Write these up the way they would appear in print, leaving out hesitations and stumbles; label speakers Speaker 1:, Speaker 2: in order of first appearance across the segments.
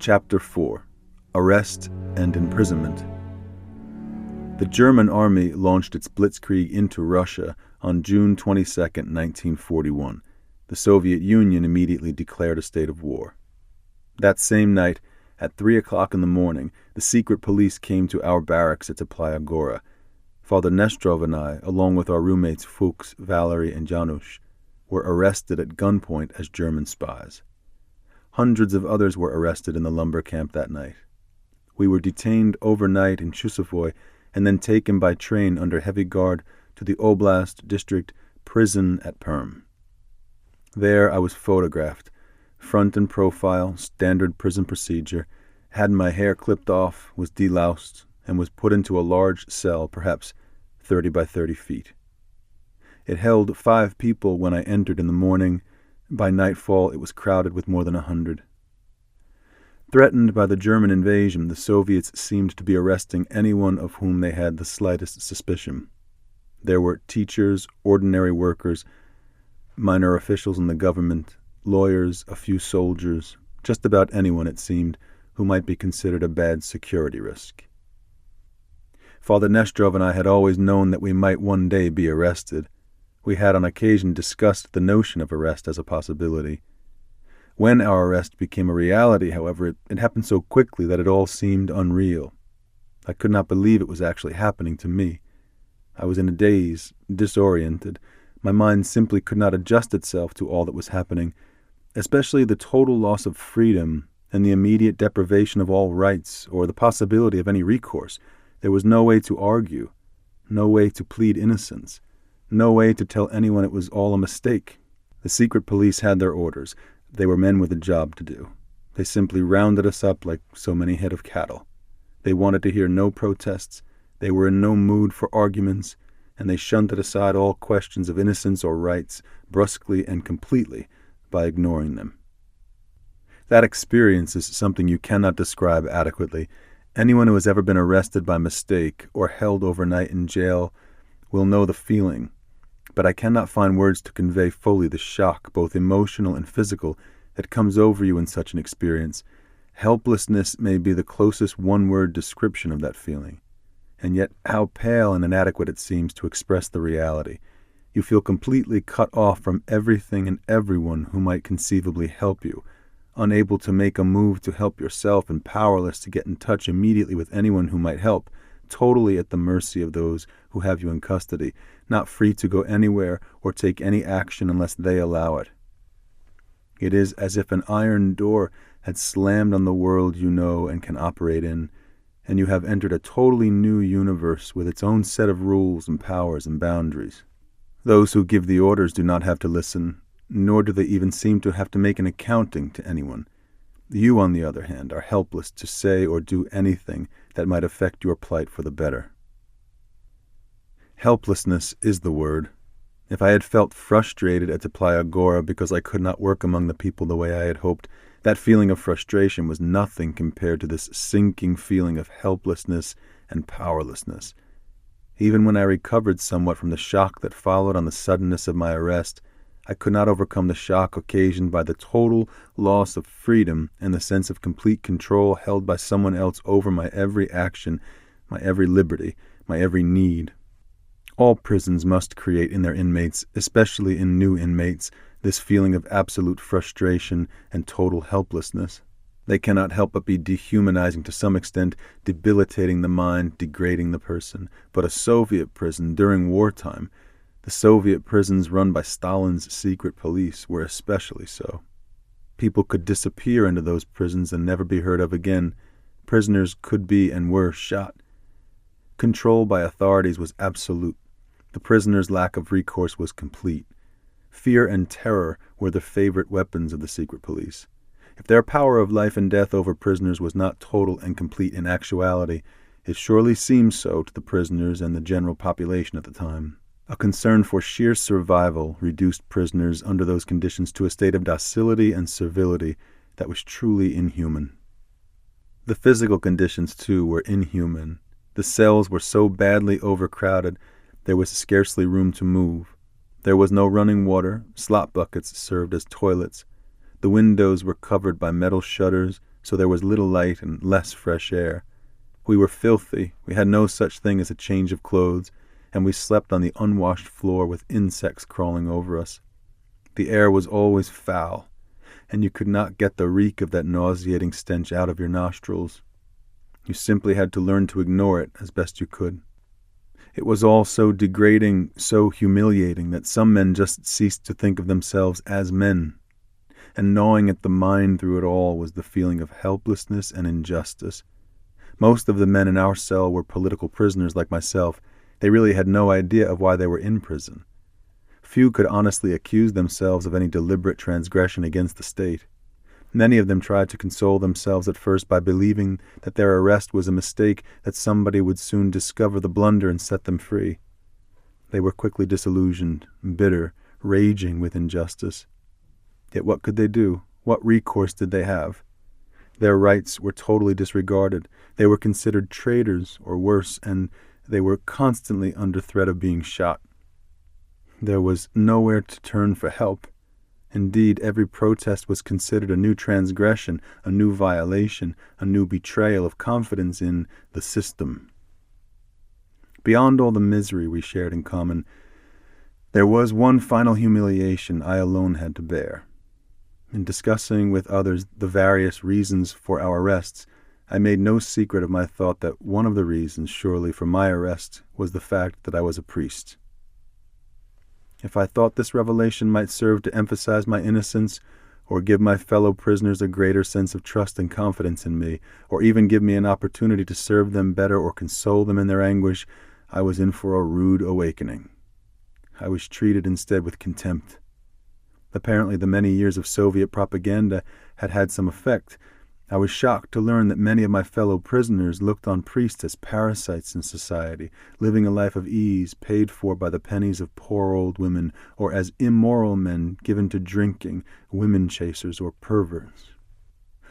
Speaker 1: Chapter 4. Arrest and Imprisonment. The German army launched its blitzkrieg into Russia on June 22, 1941. The Soviet Union immediately declared a state of war. That same night, at 3 o'clock in the morning, the secret police came to our barracks at Playa Gora. Father Nestrov and I, along with our roommates Fuchs, Valerie, and Janusz, were arrested at gunpoint as German spies. Hundreds of others were arrested in the lumber camp that night. We were detained overnight in Chusovoy and then taken by train under heavy guard to the Oblast District Prison at Perm. There I was photographed, front and profile, standard prison procedure, had my hair clipped off, was deloused, and was put into a large cell, perhaps 30 by 30 feet. It held 5 people when I entered in the morning. By nightfall, it was crowded with more than 100. Threatened by the German invasion, the Soviets seemed to be arresting anyone of whom they had the slightest suspicion. There were teachers, ordinary workers, minor officials in the government, lawyers, a few soldiers, just about anyone, it seemed, who might be considered a bad security risk. Father Nestrov and I had always known that we might one day be arrested. We had on occasion discussed the notion of arrest as a possibility. When our arrest became a reality, however, it happened so quickly that it all seemed unreal. I could not believe it was actually happening to me. I was in a daze, disoriented. My mind simply could not adjust itself to all that was happening, especially the total loss of freedom and the immediate deprivation of all rights or the possibility of any recourse. There was no way to argue, no way to plead innocence, no way to tell anyone it was all a mistake. The secret police had their orders. They were men with a job to do. They simply rounded us up like so many head of cattle. They wanted to hear no protests. They were in no mood for arguments, and they shunted aside all questions of innocence or rights brusquely and completely by ignoring them. That experience is something you cannot describe adequately. Anyone who has ever been arrested by mistake or held overnight in jail will know the feeling, but I cannot find words to convey fully the shock, both emotional and physical, that comes over you in such an experience. Helplessness may be the closest one-word description of that feeling, and yet how pale and inadequate it seems to express the reality. You feel completely cut off from everything and everyone who might conceivably help you, unable to make a move to help yourself and powerless to get in touch immediately with anyone who might help, totally at the mercy of those who have you in custody, not free to go anywhere or take any action unless they allow it. It is as if an iron door had slammed on the world you know and can operate in, and you have entered a totally new universe with its own set of rules and powers and boundaries. Those who give the orders do not have to listen, nor do they even seem to have to make an accounting to anyone. You, on the other hand, are helpless to say or do anything that might affect your plight for the better. Helplessness is the word. If I had felt frustrated at Playa Gora because I could not work among the people the way I had hoped, that feeling of frustration was nothing compared to this sinking feeling of helplessness and powerlessness. Even when I recovered somewhat from the shock that followed on the suddenness of my arrest, I could not overcome the shock occasioned by the total loss of freedom and the sense of complete control held by someone else over my every action, my every liberty, my every need. All prisons must create in their inmates, especially in new inmates, this feeling of absolute frustration and total helplessness. They cannot help but be dehumanizing to some extent, debilitating the mind, degrading the person. But a Soviet prison during wartime, the Soviet prisons run by Stalin's secret police, were especially so. People could disappear into those prisons and never be heard of again. Prisoners could be and were shot. Control by authorities was absolute. The prisoners' lack of recourse was complete. Fear and terror were the favorite weapons of the secret police. If their power of life and death over prisoners was not total and complete in actuality, it surely seemed so to the prisoners and the general population at the time. A concern for sheer survival reduced prisoners under those conditions to a state of docility and servility that was truly inhuman. The physical conditions, too, were inhuman. The cells were so badly overcrowded there was scarcely room to move. There was no running water. Slop buckets served as toilets. The windows were covered by metal shutters, so there was little light and less fresh air. We were filthy, we had no such thing as a change of clothes, and we slept on the unwashed floor with insects crawling over us. The air was always foul, and you could not get the reek of that nauseating stench out of your nostrils. You simply had to learn to ignore it as best you could. It was all so degrading, so humiliating, that some men just ceased to think of themselves as men. And gnawing at the mind through it all was the feeling of helplessness and injustice. Most of the men in our cell were political prisoners like myself. They really had no idea of why they were in prison. Few could honestly accuse themselves of any deliberate transgression against the state. Many of them tried to console themselves at first by believing that their arrest was a mistake, that somebody would soon discover the blunder and set them free. They were quickly disillusioned, bitter, raging with injustice. Yet what could they do? What recourse did they have? Their rights were totally disregarded. They were considered traitors or worse, and they were constantly under threat of being shot. There was nowhere to turn for help. Indeed, every protest was considered a new transgression, a new violation, a new betrayal of confidence in the system. Beyond all the misery we shared in common, there was one final humiliation I alone had to bear. In discussing with others the various reasons for our arrests, I made no secret of my thought that one of the reasons, surely, for my arrest was the fact that I was a priest. If I thought this revelation might serve to emphasize my innocence, or give my fellow prisoners a greater sense of trust and confidence in me, or even give me an opportunity to serve them better or console them in their anguish, I was in for a rude awakening. I was treated instead with contempt. Apparently the many years of Soviet propaganda had had some effect. I was shocked to learn that many of my fellow prisoners looked on priests as parasites in society, living a life of ease, paid for by the pennies of poor old women, or as immoral men given to drinking, women chasers, or perverts.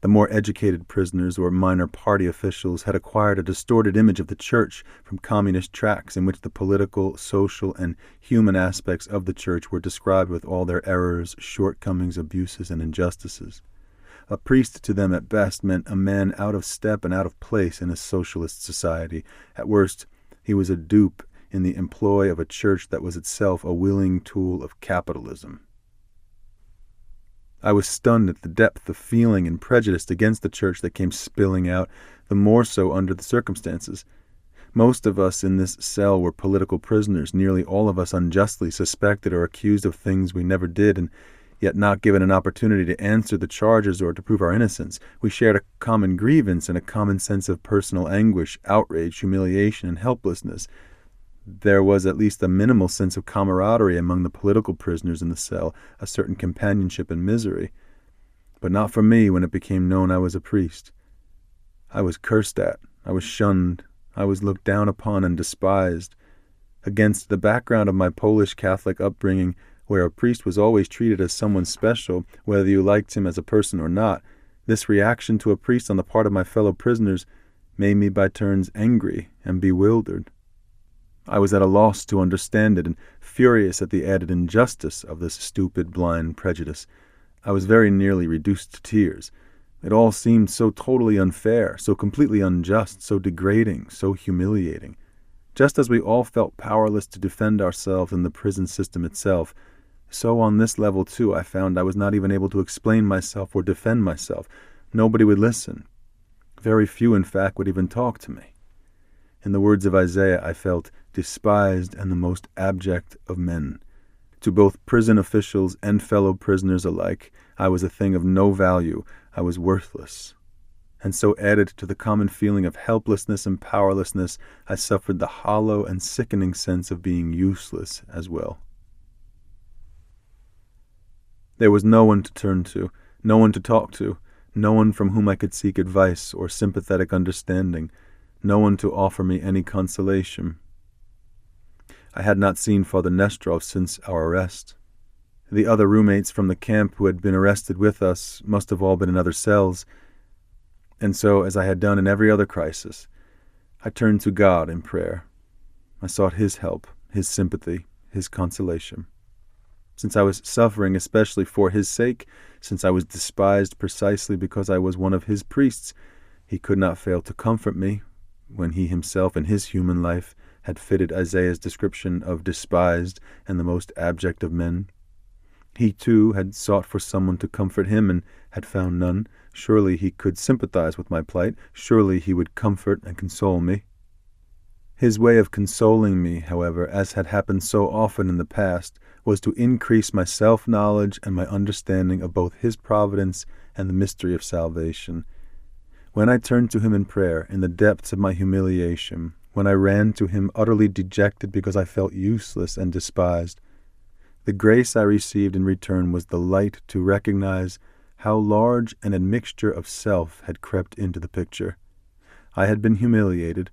Speaker 1: The more educated prisoners or minor party officials had acquired a distorted image of the Church from communist tracts in which the political, social, and human aspects of the Church were described with all their errors, shortcomings, abuses, and injustices. A priest to them at best meant a man out of step and out of place in a socialist society. At worst, he was a dupe in the employ of a church that was itself a willing tool of capitalism. I was stunned at the depth of feeling and prejudice against the church that came spilling out, the more so under the circumstances. Most of us in this cell were political prisoners, nearly all of us unjustly suspected or accused of things we never did, and yet not given an opportunity to answer the charges or to prove our innocence. We shared a common grievance and a common sense of personal anguish, outrage, humiliation, and helplessness. There was at least a minimal sense of camaraderie among the political prisoners in the cell, a certain companionship in misery. But not for me when it became known I was a priest. I was cursed at, I was shunned, I was looked down upon and despised. Against the background of my Polish Catholic upbringing, where a priest was always treated as someone special, whether you liked him as a person or not, this reaction to a priest on the part of my fellow prisoners made me by turns angry and bewildered. I was at a loss to understand it, and furious at the added injustice of this stupid, blind prejudice. I was very nearly reduced to tears. It all seemed so totally unfair, so completely unjust, so degrading, so humiliating. Just as we all felt powerless to defend ourselves in the prison system itself, so on this level, too, I found I was not even able to explain myself or defend myself. Nobody would listen. Very few, in fact, would even talk to me. In the words of Isaiah, I felt despised and the most abject of men. To both prison officials and fellow prisoners alike, I was a thing of no value. I was worthless. And so added to the common feeling of helplessness and powerlessness, I suffered the hollow and sickening sense of being useless as well. There was no one to turn to, no one to talk to, no one from whom I could seek advice or sympathetic understanding, no one to offer me any consolation. I had not seen Father Nestrov since our arrest. The other roommates from the camp who had been arrested with us must have all been in other cells, and so, as I had done in every other crisis, I turned to God in prayer. I sought His help, His sympathy, His consolation. since I was suffering especially for his sake, since I was despised precisely because I was one of his priests, he could not fail to comfort me when he himself in his human life had fitted Isaiah's description of despised and the most abject of men. He, too, had sought for someone to comfort him and had found none. Surely he could sympathize with my plight. Surely he would comfort and console me. His way of consoling me, however, as had happened so often in the past, was to increase my self-knowledge and my understanding of both his providence and the mystery of salvation. When I turned to him in prayer, in the depths of my humiliation, when I ran to him utterly dejected because I felt useless and despised, the grace I received in return was the light to recognize how large an admixture of self had crept into the picture. I had been humiliated,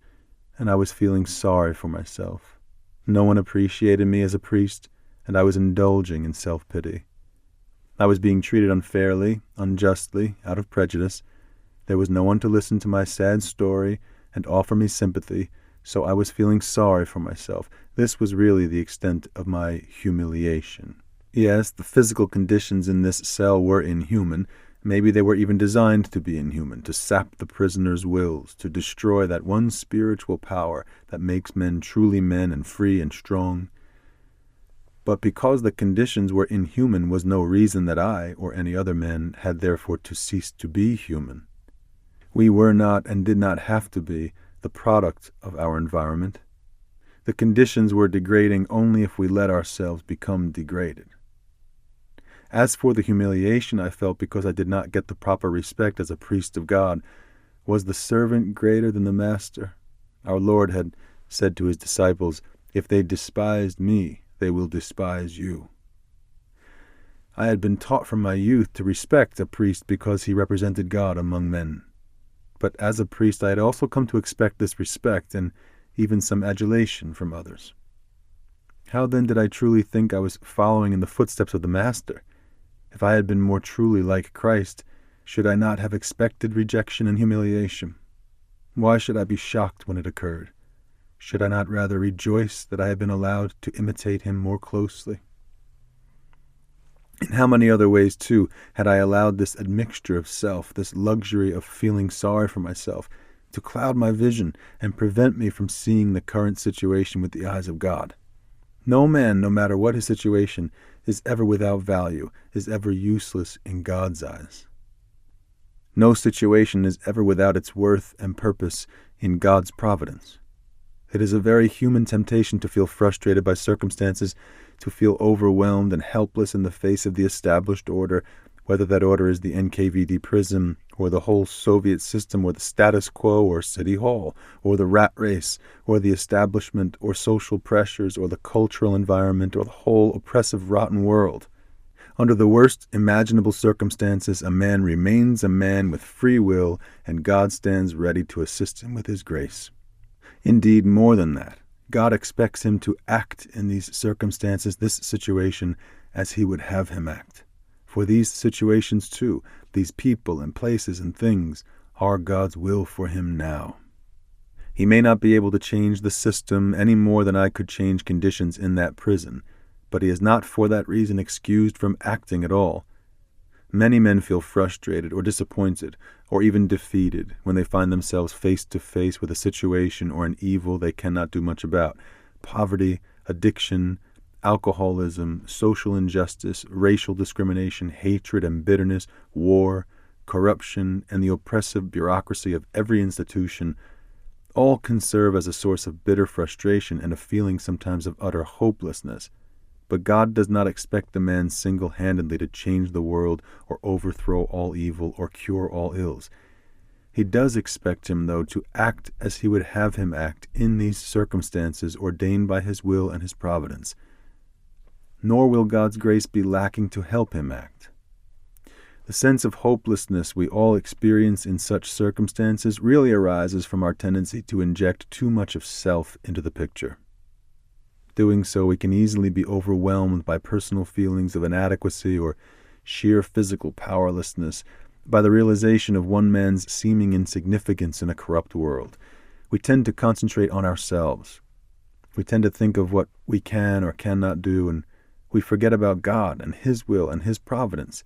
Speaker 1: and I was feeling sorry for myself. No one appreciated me as a priest, and I was indulging in self-pity. I was being treated unfairly, unjustly, out of prejudice. There was no one to listen to my sad story and offer me sympathy, so I was feeling sorry for myself. This was really the extent of my humiliation. Yes, the physical conditions in this cell were inhuman. Maybe they were even designed to be inhuman, to sap the prisoner's wills, to destroy that one spiritual power that makes men truly men and free and strong. But because the conditions were inhuman was no reason that I, or any other man, had therefore to cease to be human. We were not and did not have to be the product of our environment. The conditions were degrading only if we let ourselves become degraded. As for the humiliation I felt because I did not get the proper respect as a priest of God, was the servant greater than the master? Our Lord had said to his disciples, "If they despised me, they will despise you." I had been taught from my youth to respect a priest because he represented God among men. But as a priest I had also come to expect this respect and even some adulation from others. How then did I truly think I was following in the footsteps of the Master? If I had been more truly like Christ, should I not have expected rejection and humiliation? Why should I be shocked when it occurred? Should I not rather rejoice that I had been allowed to imitate him more closely? In how many other ways, too, had I allowed this admixture of self, this luxury of feeling sorry for myself, to cloud my vision and prevent me from seeing the current situation with the eyes of God? No man, no matter what his situation, is ever without value, is ever useless in God's eyes. No situation is ever without its worth and purpose in God's providence. It is a very human temptation to feel frustrated by circumstances, to feel overwhelmed and helpless in the face of the established order, whether that order is the NKVD prison, or the whole Soviet system, or the status quo, or City Hall, or the rat race, or the establishment, or social pressures, or the cultural environment, or the whole oppressive, rotten world. Under the worst imaginable circumstances, a man remains a man with free will, and God stands ready to assist him with his grace. Indeed, more than that, God expects him to act in these circumstances, this situation, as he would have him act. For these situations, too, these people and places and things, are God's will for him now. He may not be able to change the system any more than I could change conditions in that prison, but he is not for that reason excused from acting at all. Many men feel frustrated or disappointed or even defeated when they find themselves face to face with a situation or an evil they cannot do much about. Poverty, addiction, alcoholism, social injustice, racial discrimination, hatred and bitterness, war, corruption, and the oppressive bureaucracy of every institution all can serve as a source of bitter frustration and a feeling sometimes of utter hopelessness. But God does not expect a man single-handedly to change the world or overthrow all evil or cure all ills. He does expect him, though, to act as he would have him act in these circumstances ordained by his will and his providence. Nor will God's grace be lacking to help him act. The sense of hopelessness we all experience in such circumstances really arises from our tendency to inject too much of self into the picture. Doing so, we can easily be overwhelmed by personal feelings of inadequacy or sheer physical powerlessness, by the realization of one man's seeming insignificance in a corrupt world. We tend to concentrate on ourselves. We tend to think of what we can or cannot do and We forget about God and His will and His providence.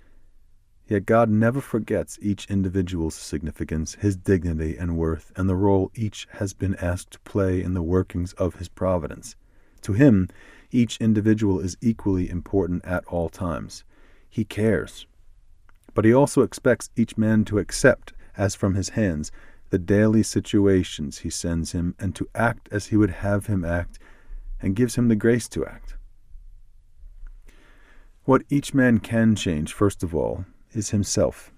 Speaker 1: Yet God never forgets each individual's significance, his dignity and worth, and the role each has been asked to play in the workings of His providence. To Him, each individual is equally important at all times. He cares. But He also expects each man to accept, as from His hands, the daily situations He sends him, and to act as He would have him act, and gives him the grace to act. What each man can change, first of all, is himself.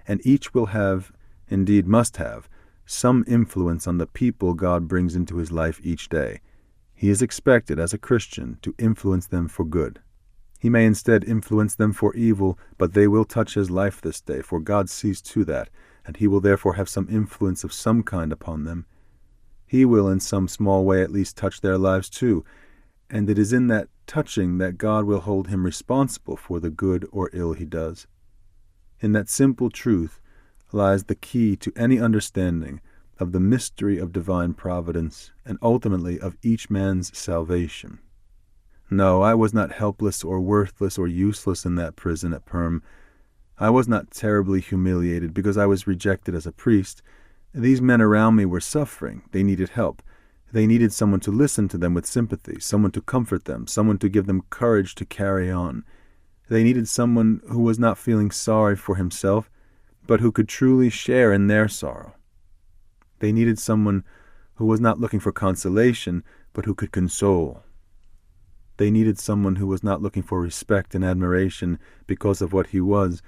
Speaker 1: And each will have, indeed must have, some influence on the people God brings into his life each day. He is expected, as a Christian, to influence them for good. He may instead influence them for evil, but they will touch his life this day, for God sees to that, and He will therefore have some influence of some kind upon them. He will in some small way at least touch their lives too, and it is in that touching that God will hold him responsible for the good or ill he does. In that simple truth lies the key to any understanding of the mystery of divine providence and ultimately of each man's salvation. No, I was not helpless or worthless or useless in that prison at Perm. I was not terribly humiliated because I was rejected as a priest. These men around me were suffering. They needed help. They needed someone to listen to them with sympathy, someone to comfort them, someone to give them courage to carry on. They needed someone who was not feeling sorry for himself, but who could truly share in their sorrow. They needed someone who was not looking for consolation, but who could console. They needed someone who was not looking for respect and admiration because of what he was,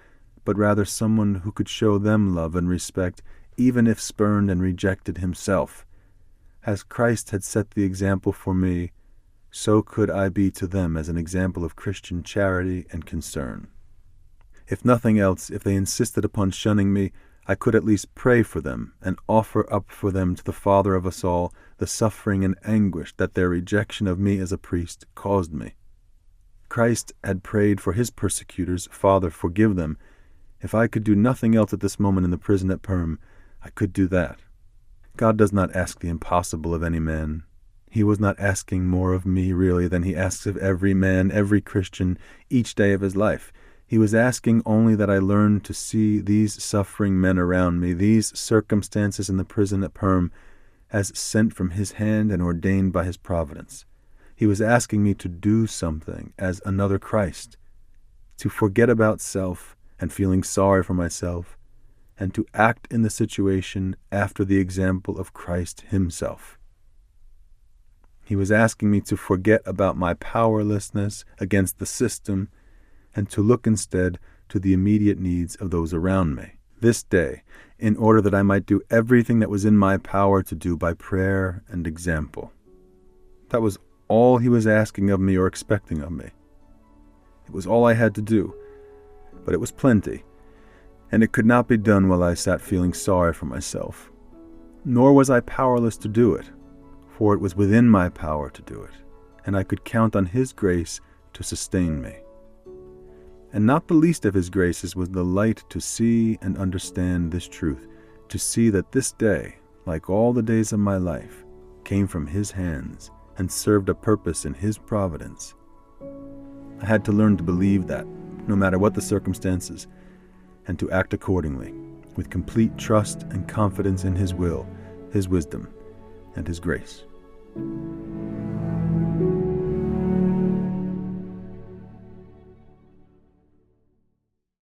Speaker 1: but rather someone who could show them love and respect, even if spurned and rejected himself. As Christ had set the example for me, so could I be to them as an example of Christian charity and concern. If nothing else, if they insisted upon shunning me, I could at least pray for them and offer up for them to the Father of us all the suffering and anguish that their rejection of me as a priest caused me. Christ had prayed for his persecutors, "Father, forgive them." If I could do nothing else at this moment in the prison at Perm, I could do that. God does not ask the impossible of any man. He was not asking more of me, really, than he asks of every man, every Christian, each day of his life. He was asking only that I learn to see these suffering men around me, these circumstances in the prison at Perm, as sent from his hand and ordained by his providence. He was asking me to do something as another Christ, to forget about self and feeling sorry for myself, and to act in the situation after the example of Christ himself. He was asking me to forget about my powerlessness against the system and to look instead to the immediate needs of those around me this day, in order that I might do everything that was in my power to do by prayer and example. That was all he was asking of me or expecting of me. It was all I had to do, but it was plenty. And it could not be done while I sat feeling sorry for myself. Nor was I powerless to do it, for it was within my power to do it, and I could count on his grace to sustain me. And not the least of his graces was the light to see and understand this truth, to see that this day, like all the days of my life, came from his hands and served a purpose in his providence. I had to learn to believe that, no matter what the circumstances, and to act accordingly, with complete trust and confidence in his will, his wisdom, and his grace.